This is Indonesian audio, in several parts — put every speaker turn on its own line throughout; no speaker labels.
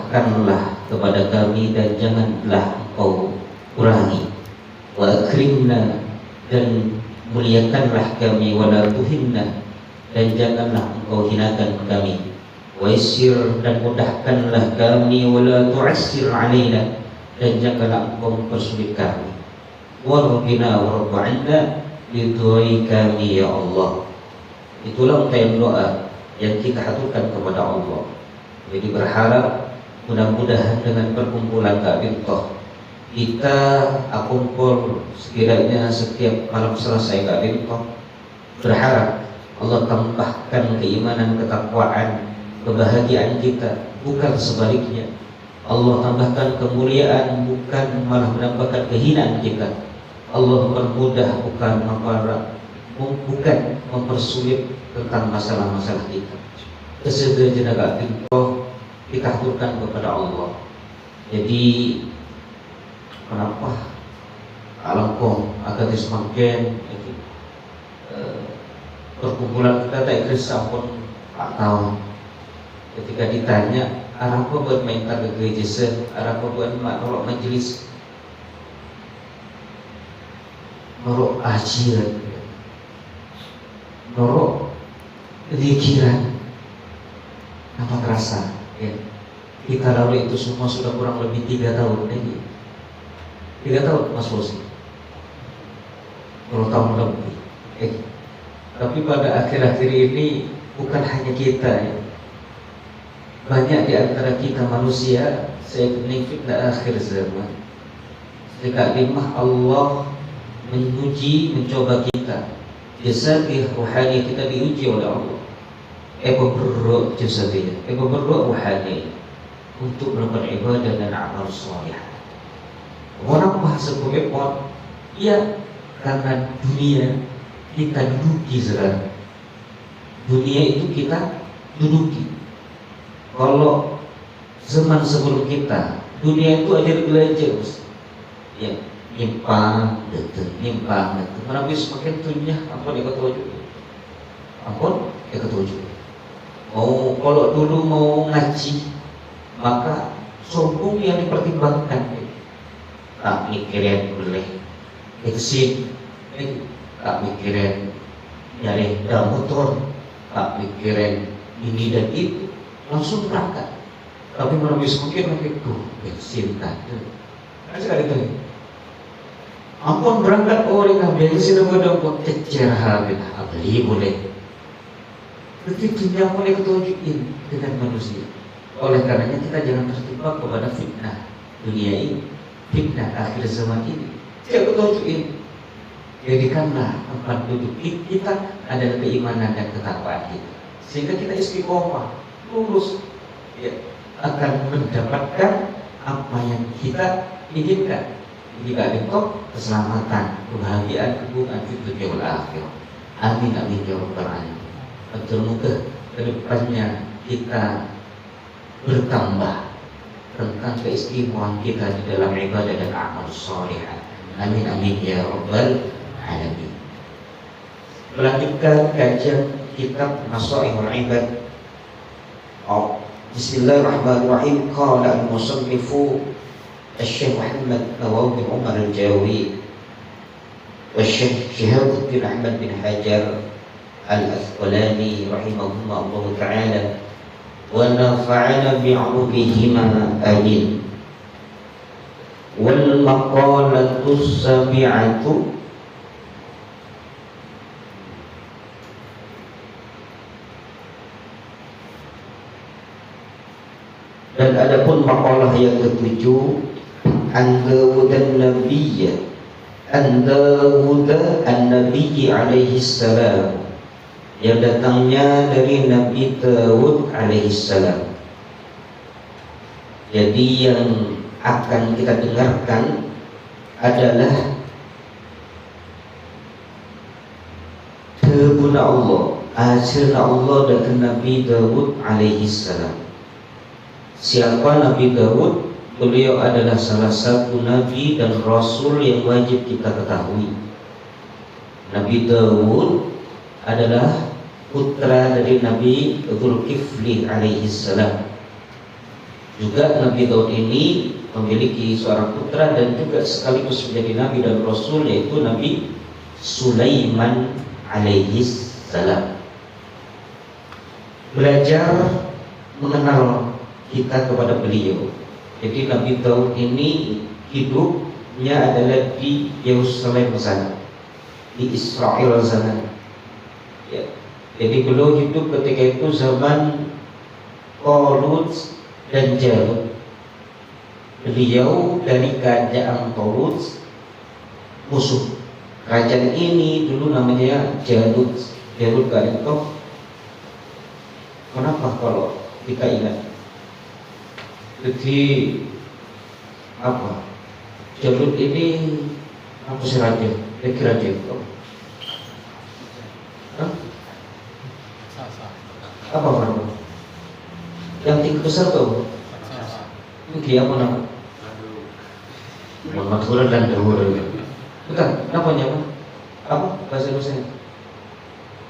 tambahkanlah kepada kami dan janganlah engkau kurangi. Wa akrimna, dan muliakanlah kami. Wa la tuhinna, dan janganlah engkau hinakan kami. Wa yassir, dan mudahkanlah kami. Wa la tu'assir alaina, dan janganlah engkau mempersulit kami. Warbbina warbba'anna, ridhoi kami ya Allah. Itulah untayan doa yang kita haturkan kepada Allah. Jadi berharap mudah-mudahan dengan perkumpulan Kak Bintoh kita akumpul sekiranya setiap malam selesai Kak Bintoh, berharap Allah tambahkan keimanan, ketakwaan, kebahagiaan kita, bukan sebaliknya. Allah tambahkan kemuliaan, bukan malah menambahkan kehinaan kita. Allah permudah, bukan mempersulit tentang masalah-masalah kita. Kesederhana Kak Bintoh kita haturkan kepada Allah. Jadi kenapa alangkah agak semakin perkumpulan kita tak kira sampun 4 tahun. Ketika ditanya arah apa buat main ke gereja arah apa buat nolak majelis, norok ajiran, norok zikiran, apa terasa ya? Kita lalu itu semua sudah kurang lebih 3 tahun lagi. 3 tahun Mas Bosi, 10 tahun lebih. Tapi pada akhir-akhir ini bukan hanya kita ya, banyak di antara kita manusia saya kening fitnah akhir zaman. Jika dimah Allah menguji, mencoba kita, jasad rohani kita diuji oleh Allah. Berdoa jasadnya, berdoa rohani untuk melakukan ibadah dan amal soleh. Orang bahasa pemepot, ya karena dunia kita duduki sekarang. Dunia itu kita duduki. Kalau zaman sebelum kita, dunia itu ajar belajar, ya nyimpang, nyimpang. Mana bisa semakin tunya, ampun ya ketujuh, ampun ya ketujuh. Kalau dulu mau ngaji, maka sombong yang dipertimbangkan. Tak mikirin boleh eksit, tak mikirin nyari motor, tak mikirin ini dan itu, langsung berangkat. Tapi mana bisa mungkin itu bensin tadi. Sekali itu. Ampun berangkat orang bensin ada buat cecer habis, beli boleh. Ketika mulai ketunjukin dengan manusia. Oleh karenanya kita jangan terjebak kepada fitnah dunia ini, fitnah akhir zaman ini. Jangan ketunjukin. Jadikanlah tempat duduk kita adalah keimanan dan ketakwaan kita, sehingga kita istiqomah, lurus, ya, akan mendapatkan apa yang kita inginkan. Jika itu keselamatan, kebahagiaan, hubungan di dunia wal akhirah. Amin amin ya rabbal alamin. Semoga kedepannya kita bertambah tentang keistimewaan kita di dalam ibadah dan amal soleh. Amin amin ya rabbal alamin. Melanjutkan kajian kitab Nasaihul Ibad. Bismillahirrahmanirrahim. Qala al-musannifu Syekh Muhammad Nawawi bin Umar al-Jawi wa Syekh Shihabuddin Ahmad bin Hajar al-Asqalani rahimahullah ta'ala wa nafa'ana bi'ulumihima amin. Wal maqalatu sabi'atu dan adapun maqalah yang ketujuh, An-Dawudan Nabiyya, An-Dawuda An-Nabiyyi alaihi salam, yang datangnya dari Nabi Dawud alaihi salam. Jadi yang akan kita dengarkan adalah kebuna Allah, ajarna Allah dari Nabi Dawud alaihi salam. Siapa Nabi Dawud? Beliau adalah salah satu nabi dan rasul yang wajib kita ketahui. Nabi Dawud adalah putra dari Nabi Dzulkifli alaihi salam. Juga Nabi Daud ini memiliki seorang putra dan juga sekaligus menjadi nabi dan rasul, yaitu Nabi Sulaiman alaihi salam. Belajar mengenal kita kepada beliau. Jadi Nabi Daud ini hidupnya adalah di Yerusalem sana, di Israel sana. Ya. Jadi beliau hidup ketika itu zaman Talut dan Jalut. Beliau dari kerajaan Talut, musuh. Kerajaan ini dulu namanya Jalut. Jalut kan itu. Kenapa kalau kita ingat? Jadi apa? Jalut ini apa sih raja? Raja itu? Apa nama? Yang tinggi besar tuh? Ini apa nama? Madura dan Dawur. Bukan, namanya apa? Apa bahasa Indonesia?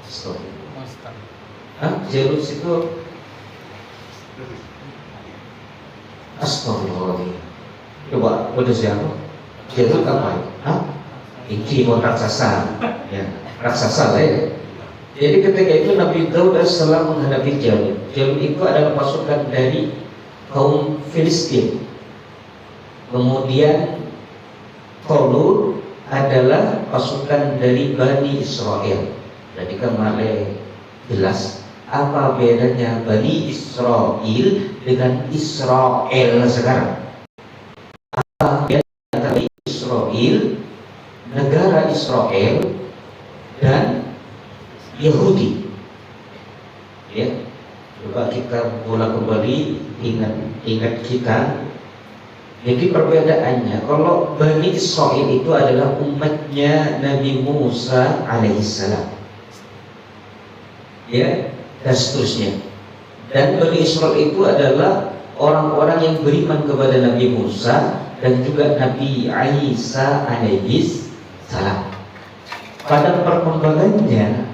Stop. Jalut itu Astagfirullahaladzim. Coba udah siapa? Jalut apa? Ini raksasa. Ya, raksasa lah ya. Jadi ketika itu Nabi Daud setelah menghadapi Jalut. Jalut itu adalah pasukan dari kaum Filistin. Kemudian Talut adalah pasukan dari Bani Israel. Jadi kemarin jelas apa bedanya Bani Israel dengan Israel sekarang. Apa bedanya antara Israel, negara Israel, dan Yahudi? Ya, coba kita bola kembali, ingat kita. Jadi perbedaannya, kalau Bani Israel itu adalah umatnya Nabi Musa alaihissalam, ya, dan seterusnya. Dan Bani Israel itu adalah orang-orang yang beriman kepada Nabi Musa dan juga Nabi Isa alaihissalam. Pada perkembangannya,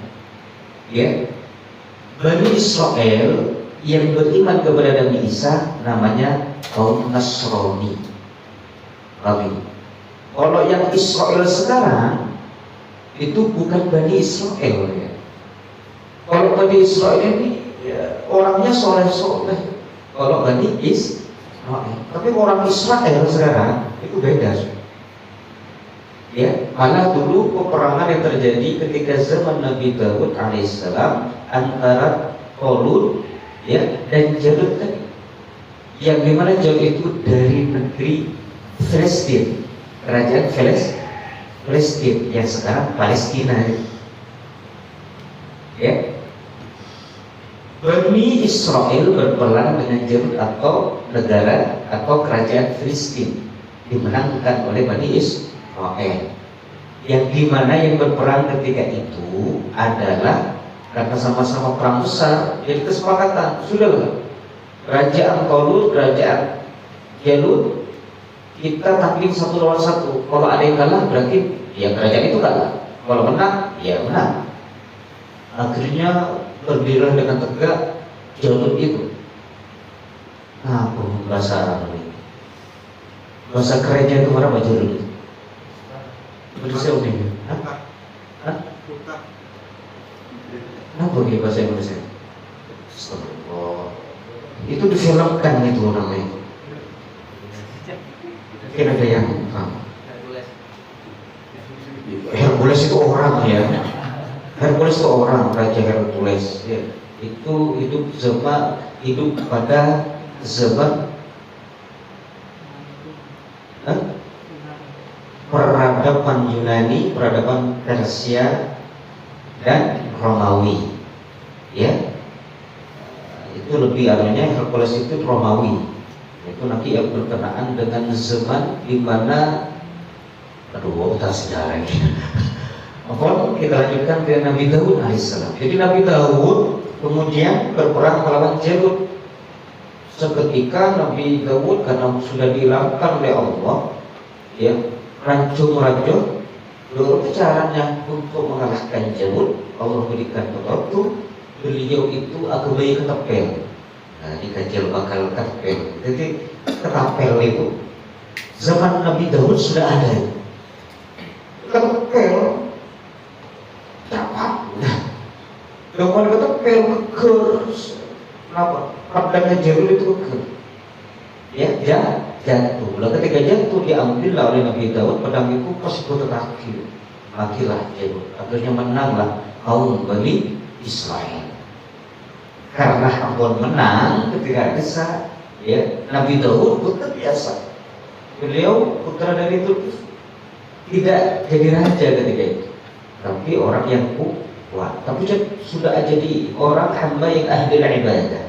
ya, Bani Israel yang beriman kepada Nabi Isa namanya kaum Nasrani. Kalau yang Israel sekarang itu bukan Bani Israel, ya. Kalau Bani Israel ini ya, orangnya soleh-soleh. Kalau Bani Israel, tapi orang Israel sekarang itu beda. Ya, malah dulu peperangan yang terjadi ketika zaman Nabi Daud alaihissalam antara Talut, ya, dan Jalut tadi. Yang dimana Jalut itu dari negeri Filistin, kerajaan Filistin yang sekarang Palestina. Ya, Bani Israel berperang dengan Jalut atau negara atau kerajaan Filistin, dimenangkan oleh Bani Israel. Yang dimana yang berperang ketika itu adalah karena sama-sama perang besar, jadi kesepakatan sudahlah kerajaan Talut, kerajaan Jalut, kita taklif satu lawan satu. Kalau ada yang kalah berarti ya kerajaan itu kalah. Kalau menang ya menang. Akhirnya berdirilah dengan tegak Jalut itu. Nah, bahasa ini, bahasa kerennya itu mana Pak Jalut itu? Indonesia ini? Hah? Kenapa dia bahasa Indonesia? Astagfirullah. Itu difilmkan itu namanya. Mungkin ada yang Hercules itu orang ya. Hercules itu orang, Raja Hercules ya. Itu hidup pada zaman peradaban Yunani, peradaban Persia dan Romawi, ya. Itu lebih anunya Hercules itu Romawi. Itu nanti yang berkenaan dengan zaman di mana kita sejarah ini. Apa kita lanjutkan ke Nabi Daud alaihissalam. Jadi Nabi Daud kemudian berperang melawan Jalut. Seketika Nabi Daud karena sudah diilhamkan oleh Allah, ya, rancung-rancung caranya untuk mengalahkan Jalut. Allah berikan waktu, beliau itu agak bayi ketepel. Nah, ini kecil bakal ketapel. Jadi ketapel itu zaman Nabi Daud sudah ada. Ketapel dapat. Dengan ketapel keker. Kenapa? Padangnya Jerul itu keker. Ya, jatuh. Lalu ketika jatuh diambil oleh Nabi Daud, pedang itu pas putar kaki. Makilah Jerul. Akhirnya menanglah kaum Bani Israel. Karena ampun menang ketika desa, ya Nabi Daud putra biasa. Beliau putra dari Turki, tidak jadi raja ketika itu, tapi orang yang kuat. Tapi sudah jadi orang hamba yang ahli ibadah.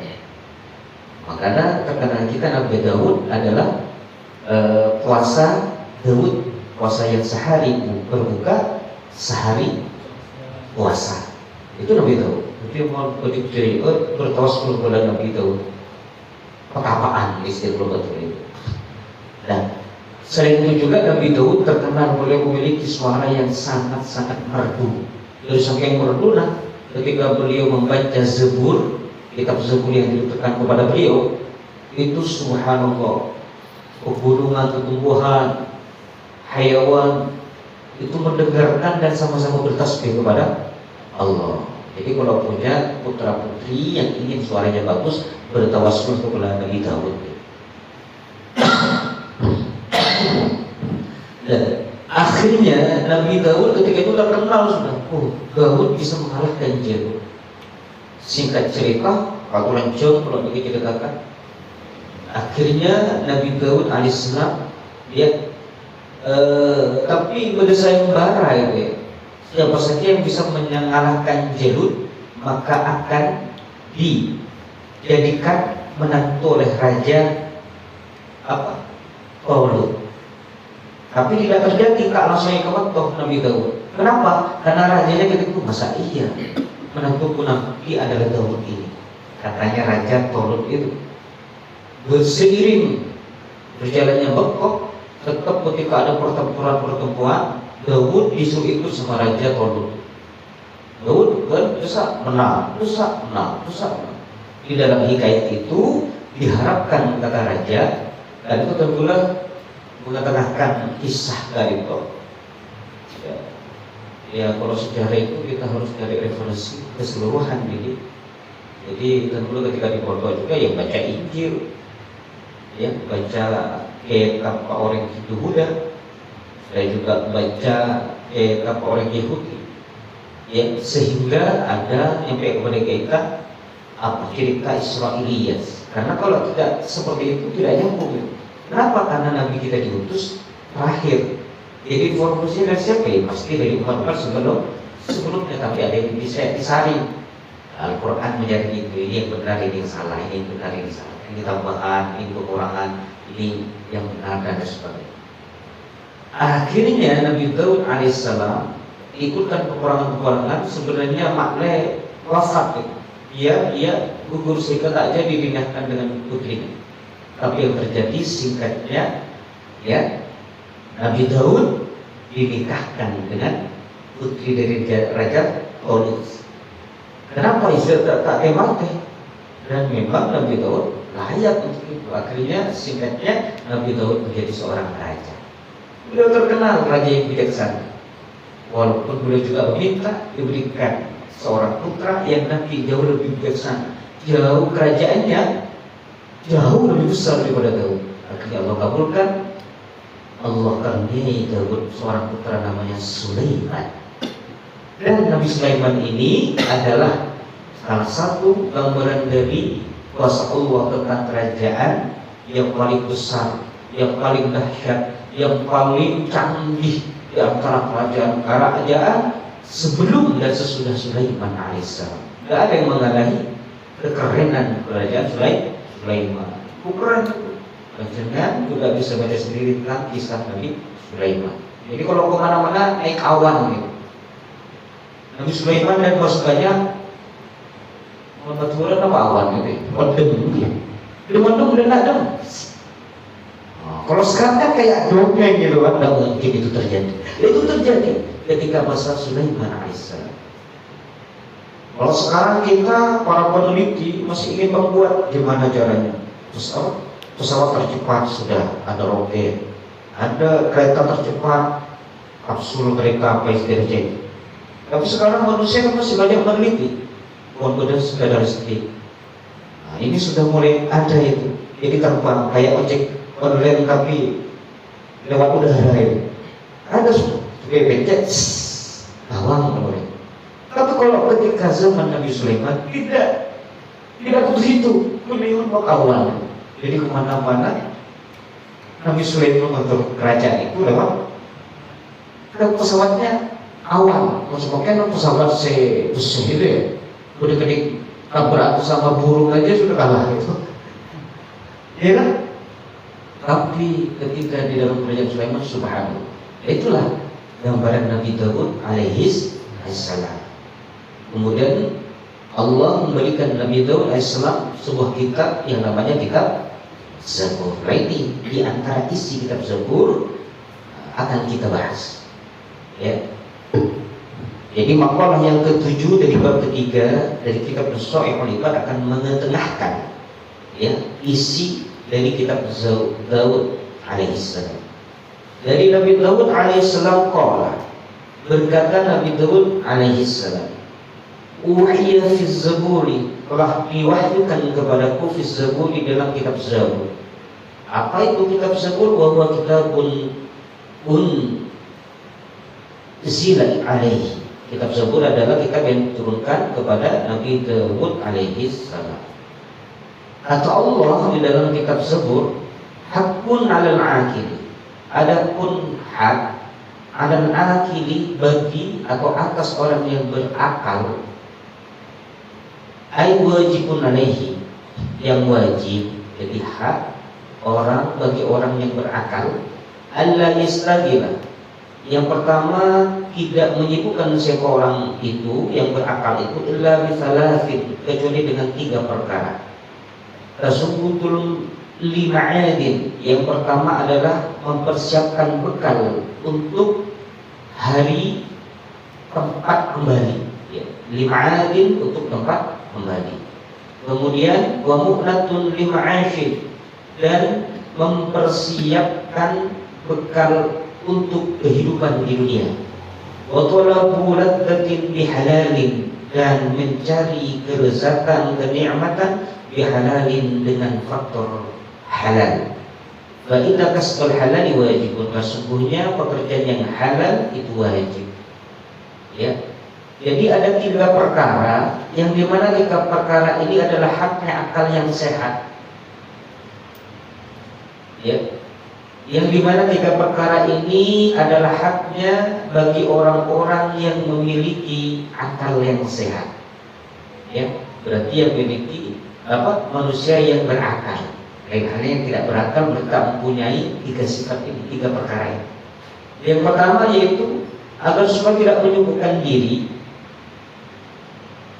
Makanya terkenal kita Nabi Daud adalah puasa Daud, puasa yang sehari berbuka, sehari puasa. Itu Nabi Daud. Jadi mau bertawassul kepada Nabi Daud. Petapaan istilah betul itu. Dan selain itu juga Nabi Daud terkenal beliau memiliki suara yang sangat-sangat merdu. Dari saking merdunya, ketika beliau membaca Zebur, kitab Zebur yang dituturkan kepada beliau, itu subhanallah, pegunungan, tumbuhan, hayawan itu mendengarkan dan sama-sama bertasbih kepada Allah. Jadi kalau punya putra putri yang ingin suaranya bagus, bertawassul kepada Nabi Daud. Dan akhirnya Nabi Daud ketika itu terkenal sudah. Daud bisa mengalahkan Jerul. Singkat cerita, aku lancung kalau begitu dikatakan. Akhirnya Nabi Daud alaihissalam dia tapi berdasarkan bara itu ya. Siapa saja yang bisa mengalahkan Jerul maka akan dijadikan menantu oleh raja Talut. Tapi tidak terjadi langsung yang kewentoh Nabi Daud. Kenapa? Karena rajanya ketika itu masa iya menantuku nanti adalah Daud ini. Katanya raja Talut itu berseiring berjalannya bengkok, tetap ketika ada pertempuran Daud disuruh ikut sama raja Talut. Daud berdesak menang. Di dalam hikayat itu diharapkan kata raja, dan itu tentulah mengetengahkan kisah dari itu. Ya kalau sejarah itu kita harus cari referensi keseluruhan gitu. Jadi tentu ketika di pondok juga yang baca Injil, ya baca kitab orang Yahuda, saya juga baca kitab orang Yahudi, ya sehingga ada yang kepada kita cerita Israiliyat. Karena kalau tidak seperti itu tidak nyambung. Kenapa? Karena Nabi kita diutus terakhir. Jadi informasinya dari siapa ya? Pasti dari Muhammad sebelumnya, tapi ada yang bisa disaring. Al-Quran menjadi itu, ini yang benar, ini yang salah, ini yang benar, ini salah, ini tambahan, ini kekurangan, ini yang benar dan sebagainya. Akhirnya Nabi Daud alaihissalam ikutkan kekurangan-kekurangan, sebenarnya makna wafat. Dia gugur sehingga tak jadi dinikahkan dengan putrinya. Tapi yang terjadi singkatnya, ya Nabi Daud dinikahkan dengan putri dari Raja Talut. Kenapa Israel tak mati? Dan memang Nabi Daud layak untuk itu. Akhirnya singkatnya Nabi Daud menjadi seorang raja. Beliau terkenal raja yang bijaksana. Walaupun beliau juga meminta diberikan seorang putra yang nanti jauh lebih bijaksana, jauh kerajaannya jauh lebih besar daripada Daud. Akhirnya Allah kabulkan. Allah karuniai Daud seorang putra namanya Sulaiman. Dan Nabi Sulaiman ini adalah salah satu gambaran dari kuasa Allah tentang kerajaan yang paling besar, yang paling dahsyat, yang paling canggih di antara kerajaan sebelum dan sesudah Sulaiman alaihissalam. Tidak ada yang mengalahi kekerenan kerajaan Sulaiman. Ukuran jangan juga bisa baca sendiri tentang kisah Nabi Sulaiman. Jadi kalau kemana-mana naik awan gitu. Nabi Sulaiman dan pasukannya membaturan apa awan gitu. Mendem gitu. Dia mendem dan adem. Kalau sekarang kan kayak dongeng gitu kan, tidak mungkin itu terjadi. Itu terjadi ketika masa Sulaiman alaihissalam.
Kalau sekarang kita para peneliti masih ingin membuat gimana caranya. Pesawat tercepat sudah ada roket, ada kereta tercepat, kapsul kereta apa istilahnya. Tapi sekarang manusia kan masih banyak meneliti, bukan benar sekadar sedikit. Nah, ini sudah mulai ada itu. Jadi terbang kayak ojek online tapi lewat udara itu. Ada sudah, pencet, awang mulai. Tapi kalau ketika zaman Nabi Sulaiman tidak begitu, beliau awal. Jadi kemana-mana Nabi Sulaiman untuk kerajaan itu lewat pesawatnya awal. Maksudnya pesawat besar itu ya, udah gede tabrak sama burung aja sudah kalah itu. Iya kan? Tapi ketika di dalam kerajaan Sulaiman, subhanallah, itulah gambaran Nabi Daud alaihissalam. Kemudian Allah memberikan Nabi Daud alaihissalam sebuah kitab yang namanya kitab Zabur. Ini di antara isi kitab Zabur akan kita bahas. Ya. Jadi makalah yang ke-7 dari bab ketiga dari kitab Shu'aibul Ibad akan mengetengahkan ya isi dari kitab Daud alaihissalam. Dari Nabi Daud alaihissalam qala, berkata Nabi Daud alaihissalam, uhiya fi Zaburi, telah diwahyukan kepadaku fi Zaburi dalam kitab Zabur. Apa itu kitab Zabur? Wa huwa kitabun unzila alaihi. Kitab Zabur adalah kitab yang diturunkan kepada Nabi Daud alaihissalam. Kata Allah di dalam kitab Zabur, hakun 'alal 'akili. Adapun hak 'alal 'akili bagi atau atas orang yang berakal, ai wajibun alaihi, yang wajib jadi hak orang bagi orang yang berakal, alla yastaghila. Yang pertama, tidak menyibukkan siapa orang itu yang berakal itu illa bi thalathin, kecuali dengan 3 perkara. Tasubbutul lima'adin, yang pertama adalah mempersiapkan bekal untuk hari tempat kembali ya. Lima'adin untuk tempat kembali. Kemudian wa mu'natun lima'ashid, dan mempersiapkan bekal untuk kehidupan di dunia. Wa talabu ladzatin bihalalin, dan mencari kelezatan kenikmatan bihalalin dengan faktor halal. Fa inna kasbal halali wajibun, sesungguhnya pekerjaan yang halal itu wajib. Ya. Jadi ada 3 perkara yang dimana 3 perkara ini adalah haknya akal yang sehat. Ya. Yang dimana 3 perkara ini adalah haknya bagi orang-orang yang memiliki akal yang sehat. Ya, berarti yang memiliki manusia yang berakal. Lain halnya yang tidak berakal, mereka mempunyai 3 sifat ini, 3 perkara ini. Yang pertama yaitu agar supaya tidak menyibukkan diri,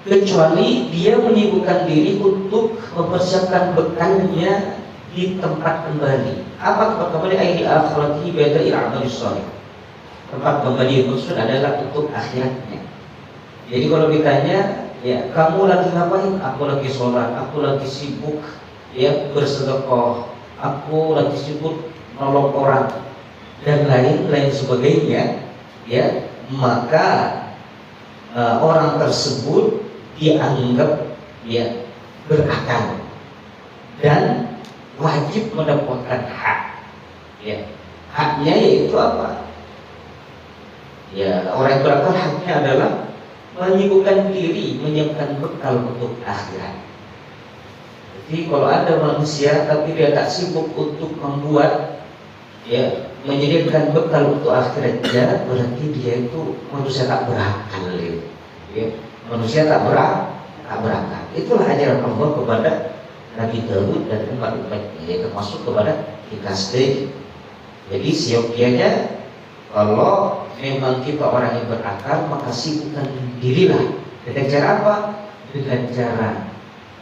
kecuali dia menyibukkan diri untuk mempersiapkan bekalnya di tempat kembali. Apa tempat kembali? Di akhirati beda il'amali sholih. Tempat kembali yang maksud adalah untuk akhiratnya. Jadi kalau ditanya, ya kamu lagi ngapain? Aku lagi sholat, aku lagi sibuk ya bersedekah, aku lagi sibuk nolong orang dan lain sebagainya. Ya, maka orang tersebut dianggap ya berakal dan wajib mendapatkan hak. Ya, haknya yaitu apa? Ya, orang yang berakal haknya adalah menyibukkan diri, menyiapkan bekal untuk akhirat. Jadi kalau ada manusia tapi dia tak sibuk untuk membuat ya menyediakan bekal untuk akhiratnya, berarti dia itu manusia tak berakal. Ya, manusia tak berakal. Itulah ajaran Allah kepada Nabi Daud dan umat-umatnya, yang termasuk kepada kita sendiri. Jadi siokianya kalau memang kita orang yang berakal, maka sibukkan dirilah. Dengan cara apa? Dengan cara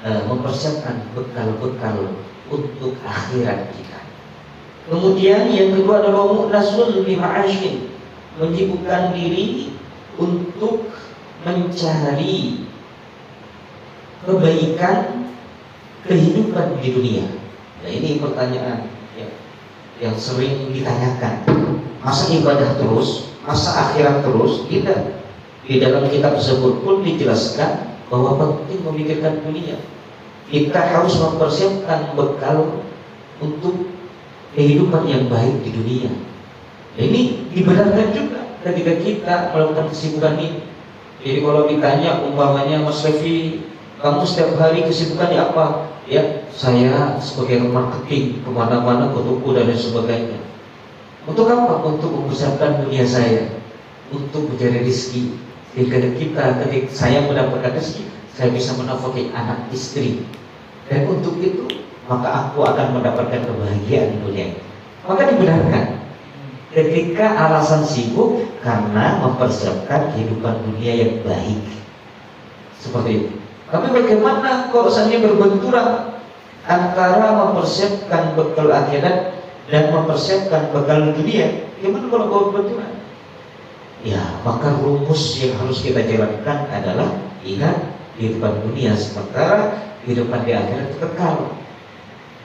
mempersiapkan bekal-bekal untuk akhirat kita. Kemudian yang kedua adalah mu'nasun lima'ashin, menyibukkan diri untuk mencari
kebaikan kehidupan di dunia. Nah ini pertanyaan yang sering ditanyakan. Masa ibadah terus, masa akhirat terus? Tidak. Di dalam kitab tersebut pun dijelaskan bahwa penting memikirkan dunia. Kita harus mempersiapkan bekal untuk kehidupan yang baik di dunia. Ini dibenarkan juga ketika kita melakukan kesibukan ini. Jadi kalau ditanya umpamanya Mas Revi, kamu setiap hari kesibukannya apa? Ya, saya sebagai marketing kemana-mana, ke toko dan lain sebagainya. Untuk apa? Untuk mempersiapkan dunia saya, untuk mencari rezeki. Sehingga ketika saya mendapatkan rezeki, saya bisa menafkahi anak istri. Dan untuk itu, maka aku akan mendapatkan kebahagiaan di dunia. Maka dibenarkan ketika alasan sibuk karena mempersiapkan kehidupan dunia yang baik. Seperti itu. Tapi bagaimana kalau seandainya berbenturan antara mempersiapkan bekal akhirat dan mempersiapkan bekal dunia? Gimana kalau berbenturan? Ya, maka rumus yang harus kita jalankan adalah ingat kehidupan dunia sementara kehidupan di akhirat kekal.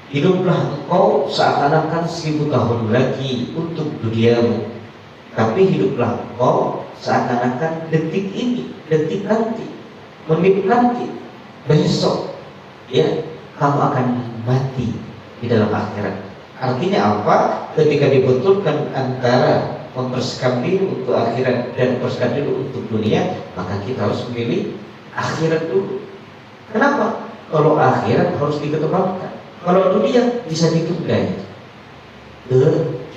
Hiduplah engkau seakan-akan 1000 tahun lagi untuk duniamu, tapi hiduplah engkau seakan-akan detik ini, detik nanti, menit nanti, besok, ya kamu akan mati di dalam akhirat. Artinya apa? Ketika dibetulkan antara mempersiapkan diri untuk akhirat dan mempersiapkan diri untuk dunia, maka kita harus memilih akhirat dulu. Kenapa? Kalau akhirat harus dikedepankan, kalau dunia bisa ditunda.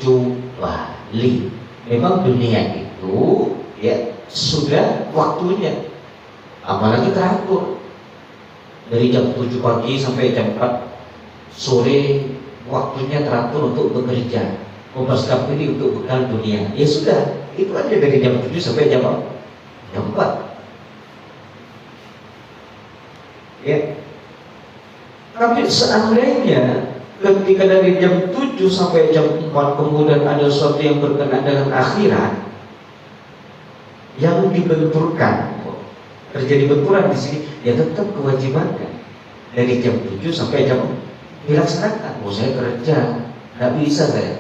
Kecuali memang dunia itu ya sudah waktunya, apalagi teratur dari jam 7 pagi sampai jam 4 sore, waktunya teratur untuk bekerja, mempersiapkan diri untuk bekal dunia. Ya sudah, itu aja dari jam 7 sampai jam 4. Ya. Tapi seandainya ketika dari jam 7 sampai jam 4 kemudian ada sesuatu yang berkenaan dengan akhirat yang dibenturkan, terjadi benturan di sini, ya tetap kewajibannya dari jam 7 sampai jam dilaksanakan. Oh saya kerja, nggak bisa saya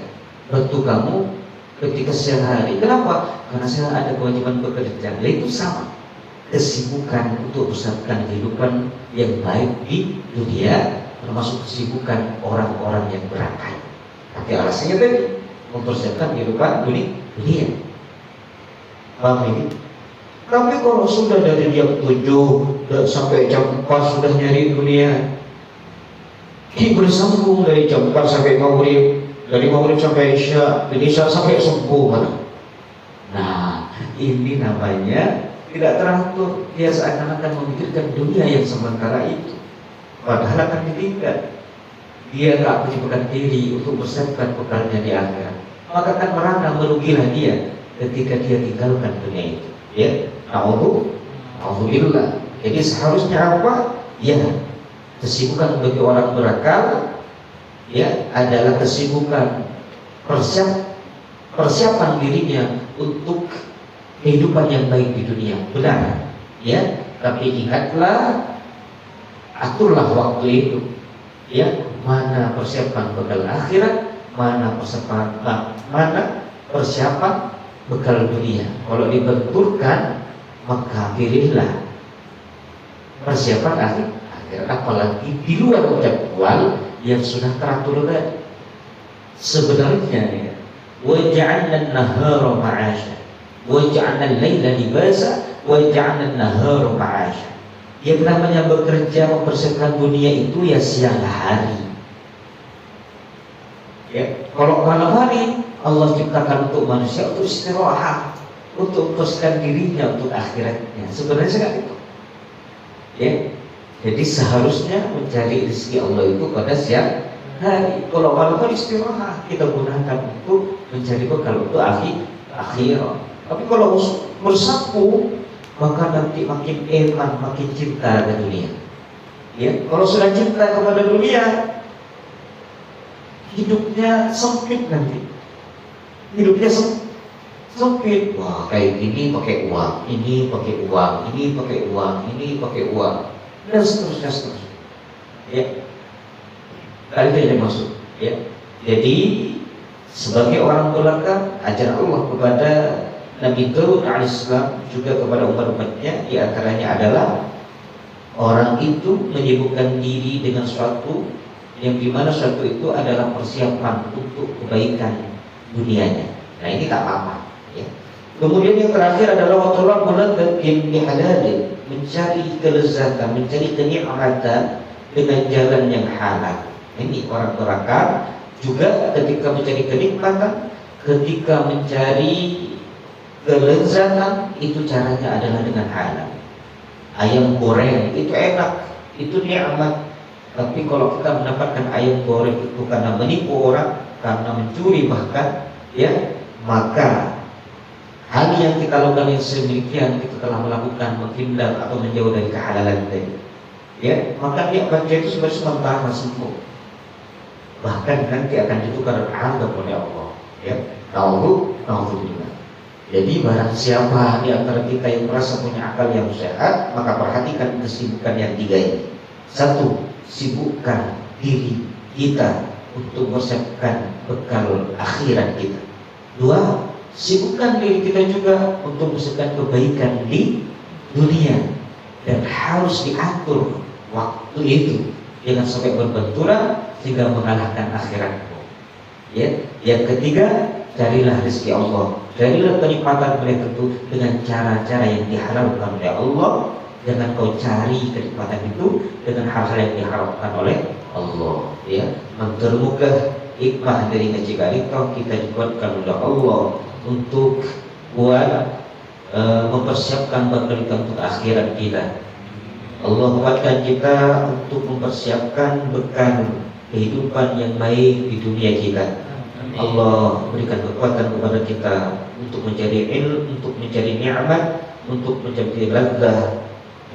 bantu kamu ketika siang hari. Kenapa? Karena saya ada kewajiban bekerja. Itu sama kesibukan untuk mempersiapkan kehidupan yang baik di dunia, termasuk kesibukan orang-orang yang berakai. Tapi alasannya tadi mempersiapkan kehidupan dunia. Paham ini? Tapi kalau sudah dari jam 7 sampai jam 4 sudah nyari dunia, bersambung dari jam 4 sampai maghrib, dari maghrib sampai isya, dari isya sampai subuh. Nah, ini namanya tidak teratur. Dia seakan-akan memikirkan dunia yang sementara itu, padahal akan ditinggal. Dia tak menyibukkan diri untuk mempersiapkan bekalnya di akhirat, maka akan merana, merugilah dia ketika dia tinggalkan dunia itu. Ya, Alhamdulillah. Jadi seharusnya apa? Ya, kesibukan bagi orang berakal ya adalah kesibukan persiapan dirinya untuk kehidupan yang baik di dunia. Benar, ya. Tapi ingatlah, aturlah waktu itu. Ya, mana persiapan bekal akhirat, mana persiapan bekal dunia. Kalau dibenturkan, maka pilihlah persiapan akhirat, apalagi di luar jadwal yang sudah teratur tadi. Sebenarnya ya, waja'alna an-nahara ma'asha waja'alna al-laila libasa waja'alna an-nahara ma'asha. Yang namanya bekerja mempersiapkan dunia itu ya siang hari. Ya, kalau malam hari Allah ciptakan untuk manusia untuk istirahat, untuk mempersiapkan dirinya untuk akhiratnya. Sebenarnya seperti itu. Ya, jadi seharusnya mencari rezeki Allah itu pada siang hari. Kalau malam hari istirahat, kita gunakan untuk mencari bekal untuk akhirat. Tapi kalau bersatu, maka nanti makin eman, makin cinta ke dunia. Ya, kalau sudah cinta kepada dunia, hidupnya sempit nanti. Hidupnya sempit. Wah, kayak gini pakai uang, ini pakai uang, ini pakai uang, ini pakai uang.
dan seterusnya. Ya, kali itu yang dimaksud. Ya, jadi sebagai orang belakang, ajaran Allah kepada Nabi Daud alaihissalam juga kepada umat-umatnya, diantaranya adalah orang itu menyibukkan diri dengan suatu yang dimana suatu itu adalah persiapan untuk kebaikan dunianya. Nah ini tak apa. Ya. Kemudian yang terakhir adalah watolak muladzzatin bihalalin, mencari kelezatan, mencari kenikmatan dengan jalan yang halal. Ini orang berakal juga ketika mencari kenikmatan, ketika mencari kelezatan itu caranya adalah dengan halal. Ayam goreng itu enak, itu nikmat. Tapi kalau kita mendapatkan ayam goreng itu karena menipu orang, karena mencuri bahkan, ya, maka hal yang kita lakukan yang sedemikian kita telah melakukan menghindar atau menjauh dari kehalalan tadi. Ya, maka nikmatnya itu sebenarnya sementara sembuh. Bahkan nanti akan ditukar azab oleh Allah. Ya, naudzubillah. Jadi barang siapa di antara kita yang merasa punya akal yang sehat, maka perhatikan kesibukan yang tiga ini. Satu, sibukkan diri kita untuk mempersiapkan bekal akhirat kita. Dua, sibukkan diri kita juga untuk mempersiapkan kebaikan di dunia. Dan harus diatur waktu itu, jangan sampai berbenturan sehingga mengalahkan akhiratmu. Ya, yang ketiga, carilah rezeki Allah, carilah kenikmatan mereka itu dengan cara-cara yang dihalalkan oleh Allah. Jangan kau cari kenikmatan itu dengan hal-hal yang diharapkan oleh Allah. Ya, mentermukah hikmah dari ngaji itu kita dikuatkan oleh Allah untuk buat mempersiapkan bekal kita untuk akhirat kita. Allah kuatkan kita untuk mempersiapkan bekal kehidupan yang baik di dunia kita. Allah berikan kekuatan kepada kita untuk mencari ilmu, untuk mencari nikmat, untuk mencari ladzah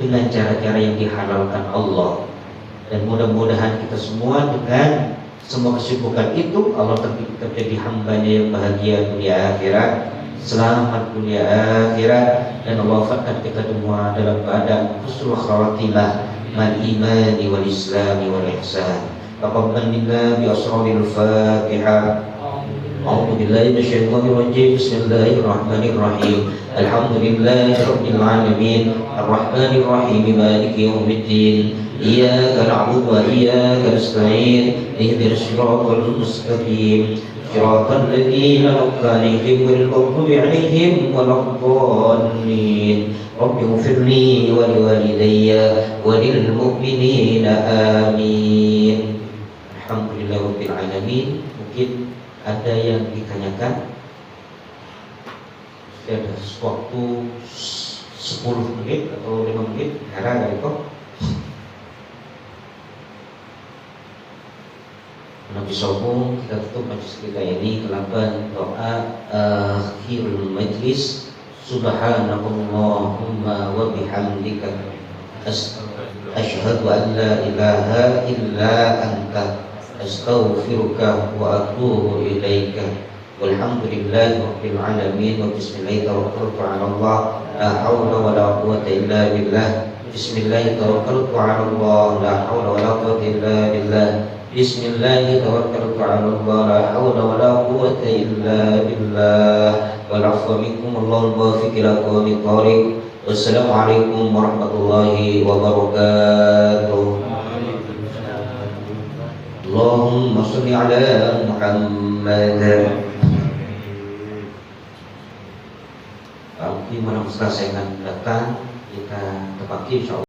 dengan cara-cara yang dihalalkan Allah. Dan mudah-mudahan kita semua dengan semua kesibukan itu Allah kita menjadi hambanya yang bahagia dunia akhirat, selamat dunia akhirat, dan Allah wafatkan kita semua dalam keadaan husnul khawatimah mal imani wal islami wal ihsan. Taqabbal minna bi asraril Fatihah. أعوذ بالله من الشيطان الرجيم بسم الله الرحمن الرحيم الحمد لله رب العالمين الرحمن الرحيم مالك يوم الدين إياك نعبد وإياك نستعين اهدنا الصراط المستقيم صراط الذين أنعمت عليهم غير المغضوب عليهم ولا الضالين رب اغفر لي ولوالدي وللمؤمنين آمين الحمد لله رب العالمين. Mungkin ada yang ditanyakan? Ada waktu 10 menit atau 5 menit, karena itu Nabi Sombong. Kita tutup majlis kita ini kelaban doa akhirul majlis. Subhanallahumma wa bihamdika asyhadu an la ilaha illa anta astaghfiruka wa atubu ilaika. Walhamdulillahi rabbil alamin wa bismillahi tawakkaltu 'ala Allah la haula wa la quwwata illa billah. Bismillahi tawakkaltu 'ala Allah la haula wa la quwwata illa billah. Bismillahi tawakkaltu 'ala Allah la haula wa la quwwata illa billah. Wal 'afwa minkum Allahul muwaffiq ila aqwamit thariq. Wassalamualaikum warahmatullahi wabarakatuh. Allahumma shalli ala Muhammad. Nanti malam setelah saya akan datang, kita tepaki insyaallah.